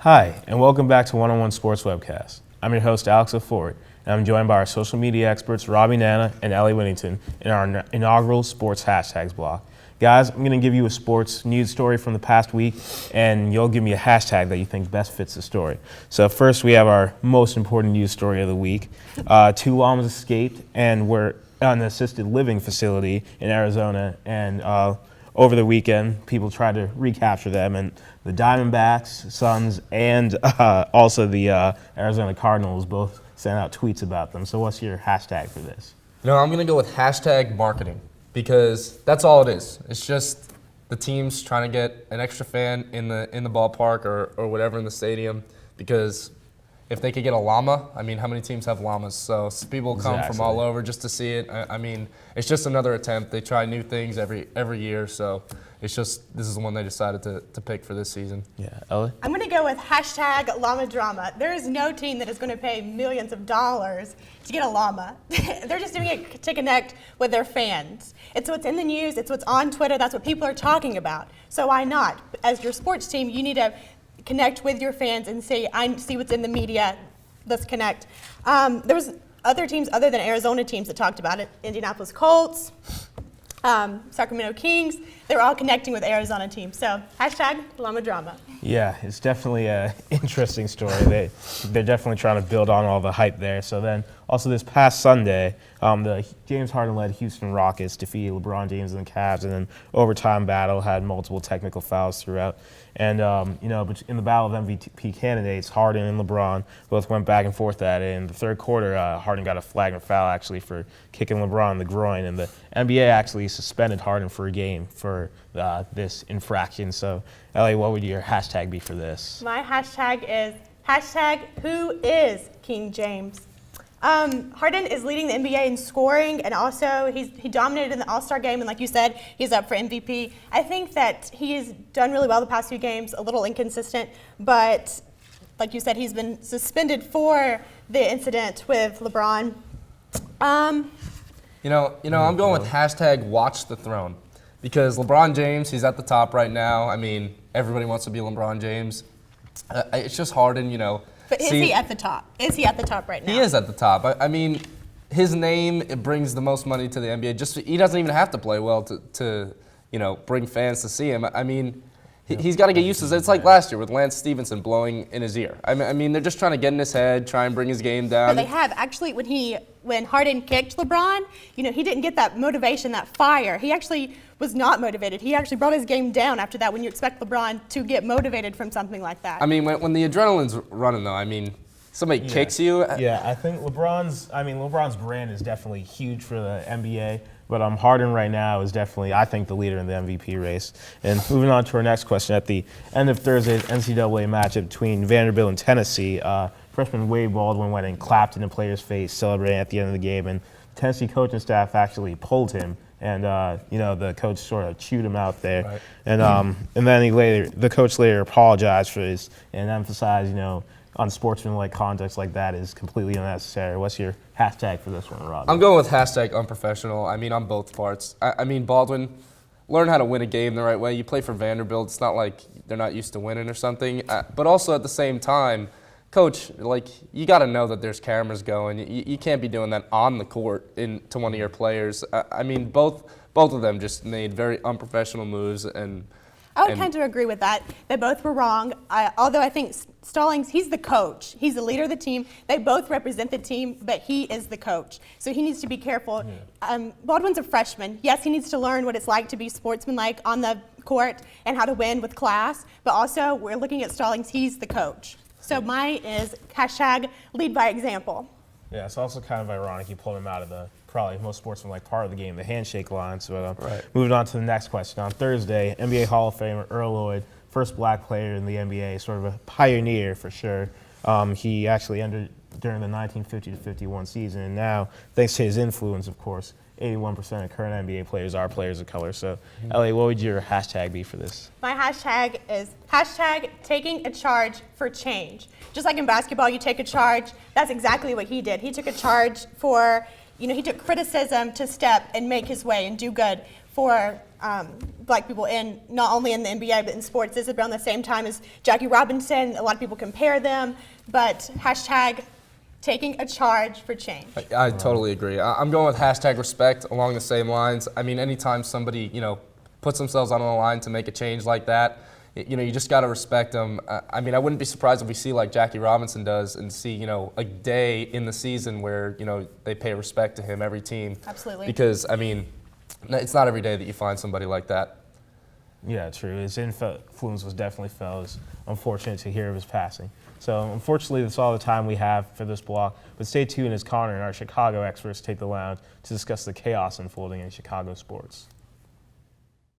Hi, and welcome back to One-on-One Sports Webcast. I'm your host, Alex O'Ford, and I'm joined by our social media experts, Robbie Nana and Ellie Whittington, in our inaugural Sports Hashtags block. Guys, I'm going to give you a sports news story from the past week, and you'll give me a hashtag that you think best fits the story. So first, we have our most important news story of the week. 2 llamas escaped and were on an assisted living facility in Arizona, and over the weekend, people tried to recapture them, and the Diamondbacks, Suns, and also the Arizona Cardinals both sent out tweets about them. So what's your hashtag for this? I'm going to go with hashtag marketing because that's all it is. It's just the teams trying to get an extra fan in the ballpark or whatever in the stadium, because if they could get a llama, how many teams have llamas? So people come from all over just to see it. It's just another attempt. They try new things every year, so it's just this is the one they decided to pick for this season. Yeah, Ellie? I'm going to go with hashtag llama drama. There is no team that is going to pay millions of dollars to get a llama. They're just doing it to connect with their fans. It's what's in the news. It's what's on Twitter. That's what people are talking about. So why not? As your sports team, you need to connect with your fans and say, I see what's in the media, let's connect. There was other teams other than Arizona teams that talked about it. Indianapolis Colts, Sacramento Kings, they're all connecting with Arizona teams. So hashtag llama drama. Yeah, it's definitely an interesting story. They're definitely trying to build on all the hype there. So then also this past Sunday, the James Harden-led Houston Rockets defeated LeBron James and the Cavs, and then overtime battle had multiple technical fouls throughout. And but in the battle of MVP candidates, Harden and LeBron both went back and forth at it. In the third quarter, Harden got a flagrant foul actually for kicking LeBron in the groin, and the NBA actually suspended Harden for a game for this infraction. So, Ellie, what would your hashtag be for this? My hashtag is hashtag who is King James. Harden is leading the NBA in scoring, and also he dominated in the All-Star game, and like you said, he's up for MVP. I think that he has done really well the past few games, a little inconsistent, but like you said, he's been suspended for the incident with LeBron. I'm going with hashtag watch the throne, because LeBron James, he's at the top right now. Everybody wants to be LeBron James. It's just Harden, But is he at the top? Is he at the top right now? He is at the top. His name, it brings the most money to the NBA. He doesn't even have to play well to bring fans to see him. He's got to get used to it. It's like last year with Lance Stevenson blowing in his ear. They're just trying to get in his head, try and bring his game down. But they have. Actually, when Harden kicked LeBron, he didn't get that motivation, that fire. He actually was not motivated. He actually brought his game down after that, when you expect LeBron to get motivated from something like that. When the adrenaline's running, though, somebody kicks you. Yeah, I think LeBron's brand is definitely huge for the NBA, but Harden right now is definitely, I think, the leader in the MVP race. And moving on to our next question, at the end of Thursday's NCAA matchup between Vanderbilt and Tennessee, freshman Wade Baldwin went and clapped in the player's face, celebrating at the end of the game, and Tennessee coaching staff actually pulled him. And the coach sort of chewed him out there, right. And then the coach later apologized for this and emphasized, unsportsmanlike context like that is completely unnecessary. What's your hashtag for this one, Rob? I'm going with hashtag unprofessional. On both parts. Baldwin, learn how to win a game the right way. You play for Vanderbilt. It's not like they're not used to winning or something. But also at the same time, Coach, you got to know that there's cameras going. You can't be doing that on the court to one of your players. Both of them just made very unprofessional moves. And I would kind of agree with that. They both were wrong. Although I think Stallings, he's the coach. He's the leader of the team. They both represent the team, but he is the coach. So he needs to be careful. Yeah. Baldwin's a freshman. Yes, he needs to learn what it's like to be sportsmanlike on the court and how to win with class. But also, we're looking at Stallings. He's the coach. So mine is hashtag lead by example. Yeah, it's also kind of ironic you pulled him out of the probably most sportsmanlike part of the game, the handshake line. So right. Moving on to the next question. On Thursday, NBA Hall of Famer Earl Lloyd, first black player in the NBA, sort of a pioneer for sure. He actually entered during the 1950-51 season, and now, thanks to his influence, of course, 81% of current NBA players are players of color. So, Ellie, what would your hashtag be for this? My hashtag is hashtag taking a charge for change. Just like in basketball, you take a charge. That's exactly what he did. He took a charge for, he took criticism to step and make his way and do good for black people in not only in the NBA but in sports. This is around the same time as Jackie Robinson. A lot of people compare them, but hashtag taking a charge for change. I totally agree. I'm going with hashtag respect along the same lines. I mean, anytime somebody, puts themselves on the line to make a change like that, you just got to respect them. I mean, I wouldn't be surprised if we see like Jackie Robinson does and see, a day in the season where, they pay respect to him, every team. Absolutely. Because, I mean, it's not every day that you find somebody like that. Yeah, true. His influence was definitely felt. It's unfortunate to hear of his passing. So unfortunately, that's all the time we have for this block. But stay tuned as Connor and our Chicago experts take the lounge to discuss the chaos unfolding in Chicago sports.